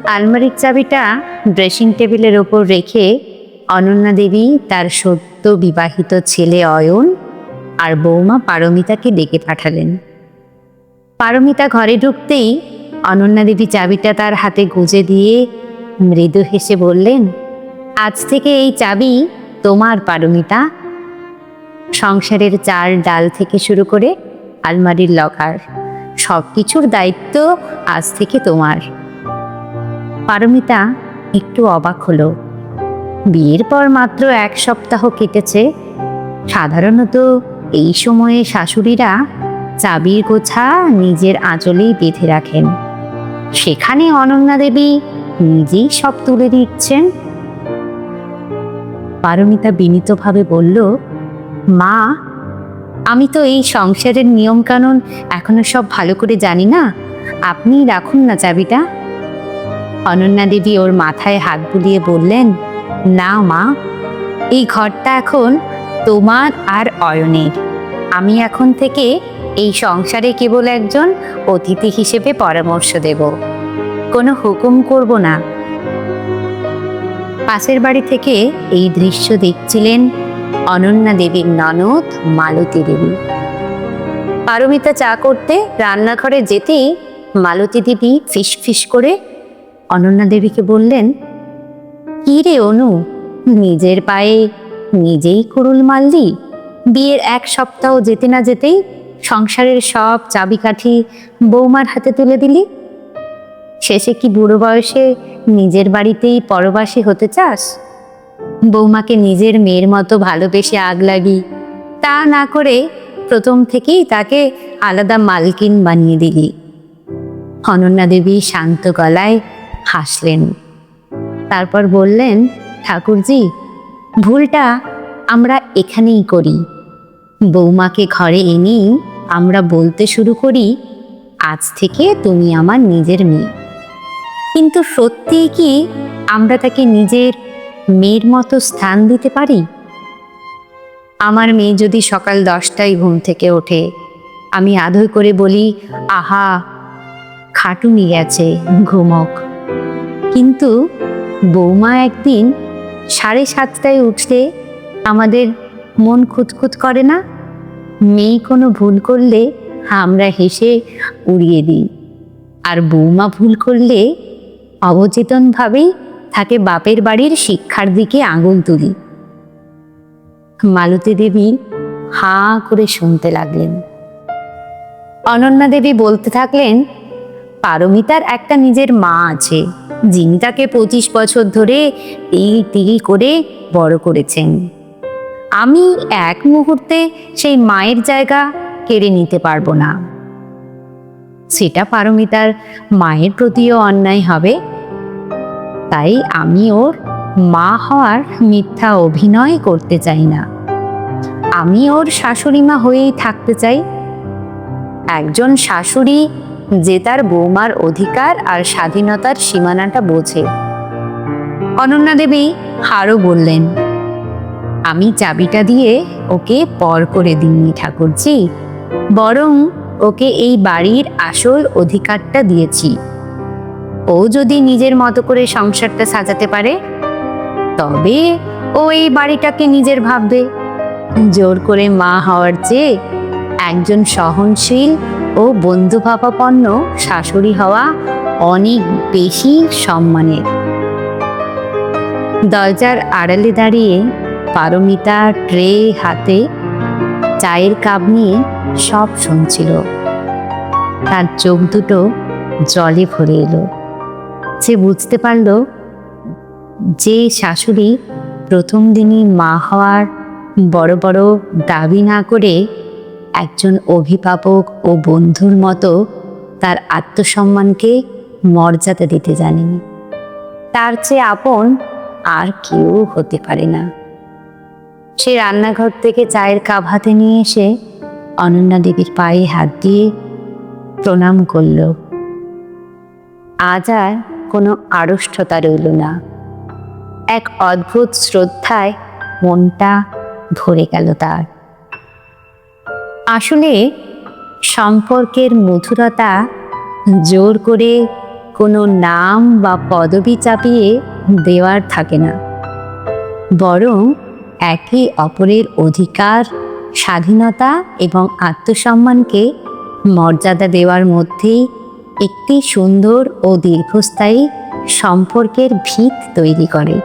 আলমারির চাবিটা ড্রেসিং টেবিলের ওপর রেখে অনন্যা দেবী তার সদ্য বিবাহিত ছেলে অয়ন আর বৌমা পারমিতাকে ডেকে পাঠালেন। পারমিতা ঘরে ঢুকতেই অনন্যা দেবী চাবিটা তার হাতে গুজে দিয়ে মৃদু হেসে বললেন, আজ থেকে এই চাবি তোমার পারমিতা। সংসারের চাল ডাল থেকে শুরু করে আলমারির লকার সবকিছুর দায়িত্ব আজ থেকে তোমার। পারমিতা একটু অবাক হলো। বিয়ের পর মাত্র 1 সপ্তাহ কেটেছে। সাধারণত এই সময়ে শাশুড়িরা চাবির গোছা নিজের আঁচলেই বেঁধে রাখেন, সেখানে অনন্যা দেবী নিজেই সব তুলে দিচ্ছেন। পারমিতা বিনীতভাবে বলল, মা, আমি তো এই সংসারের নিয়মকানুন এখনো সব ভালো করে জানি না, আপনি রাখুন না চাবিটা। অনন্যা দেবী ওর মাথায় হাত বুলিয়ে বললেন, না মা, এই ঘরটা এখন তোমার আর অয়নের। আমি এখন থেকে এই সংসারে কেবল একজন অতিথি হিসেবে পরামর্শ দেব, কোনো হুকুম করব না। পাশের বাড়ি থেকে এই দৃশ্য দেখছিলেন অনন্যা দেবীর ননদ মালতী দেবী। পারমিতা চা করতে রান্নাঘরে যেতেই মালতী দেবী ফিসফিস করে অনন্যা দেবীকে বললেন, কি রে অনু, নিজের পায়ে নিজেই কুড়ুল মারলি? বিয়ের 1 সপ্তাহ যেতে না যেতেই সংসারের সব চাবিকাঠি বৌমার হাতে তুলে দিলি। শেষে কি বুড়ো বয়সে নিজের বাড়িতেই পরবাসী হতে চাস? বৌমাকে নিজের মেয়ের মতো ভালোবেসে আগলাবি, তা না করে প্রথম থেকেই তাকে আলাদা মালকিন বানিয়ে দিলি। অনন্যা দেবী শান্ত গলায় হাসলেন, তারপর বললেন, ঠাকুরজি, ভুলটা আমরা এখানেই করি। বৌমাকে ঘরে এনেই আমরা বলতে শুরু করি, আজ থেকে তুমি আমার নিজের মেয়ে। কিন্তু সত্যিই কি আমরা তাকে নিজের মেয়ের মতো স্থান দিতে পারি? আমার মেয়ে যদি সকাল 10টায় ঘুম থেকে ওঠে, আমি আদর করে বলি, আহা, খাটুনি গেছে, ঘুমক। কিন্তু বৌমা একদিন 7:30টায় উঠলে আমাদের মন খুঁতখুত করে না? মেয়ে কোনো ভুল করলে আমরা হেসে উড়িয়ে দিই, আর বৌমা ভুল করলে অবচেতনভাবেই তাকে বাপের বাড়ির শিক্ষার দিকে আঙুল তুলি। মালতী দেবী হাঁ করে শুনতে লাগলেন। অনন্যা দেবী বলতে থাকলেন, পারমিতার একটা নিজের মা আছে, যিনি তাকে 25 বছর ধরে তিল করে বড় করেছেন। আমি এক মুহূর্তে সেই মায়ের জায়গা কেড়ে নিতে পারবো না। সেটা পারমিতার মায়ের প্রতিও অন্যায় হবে। তাই আমি ওর মা হওয়ার মিথ্যা অভিনয় করতে চাই না। আমি ওর শাশুড়ি মা হয়েই থাকতে চাই। একজন শাশুড়ি যে তার বৌমার অধিকার আর স্বাধীনতার সীমানাটা বোঝে। অনন্যা দেবী আরও বললেন, আমি চাবিটা দিয়ে ওকে পর করে দিইনি ঠাকুরজি, বরং ওকে এই বাড়ির আসল অধিকারটা দিয়েছি। ও যদি নিজের মতো করে সংসারটা সাজাতে পারে, তবে ও এই বাড়িটাকে নিজের ভাববে। জোর করে মা হওয়ার চেয়ে একজন সহনশীল ও বন্ধুভাবাপন্ন শাশুড়ি হওয়া অনেক বেশি সম্মানের। দরজার আড়ালে দাঁড়িয়ে পারমিতা ট্রে হাতে চায়ের কাপ নিয়ে সব শুনছিল। তার চোখ দুটো জলে ভরে এলো। সে বুঝতে পারল, যে শাশুড়ি প্রথম দিনই মা হওয়ার বড় বড় দাবি না করে একজন অভিভাবক ও বন্ধুর মতো তার আত্মসম্মানকে মর্যাদা দিতে জানেনি, তার চেয়ে আপন আর কেউ হতে পারে না। সে রান্নাঘর থেকে চায়ের কাপ হাতে নিয়ে এসে অনন্যা দেবীর পায়ে হাত দিয়ে প্রণাম করল। আজ আর কোনো আড়ষ্টতা রইল না। এক অদ্ভুত শ্রদ্ধায় মনটা ভরে গেল তার। আসলে সম্পর্কের মধুরতা জোর করে কোনো নাম বা পদবি চাপিয়ে দেওয়ার থাকে না, বরং একে অপরের অধিকার, স্বাধীনতা এবং আত্মসম্মানকে মর্যাদা দেওয়ার মধ্যেই একটি সুন্দর ও দীর্ঘস্থায়ী সম্পর্কের ভিত তৈরি করে।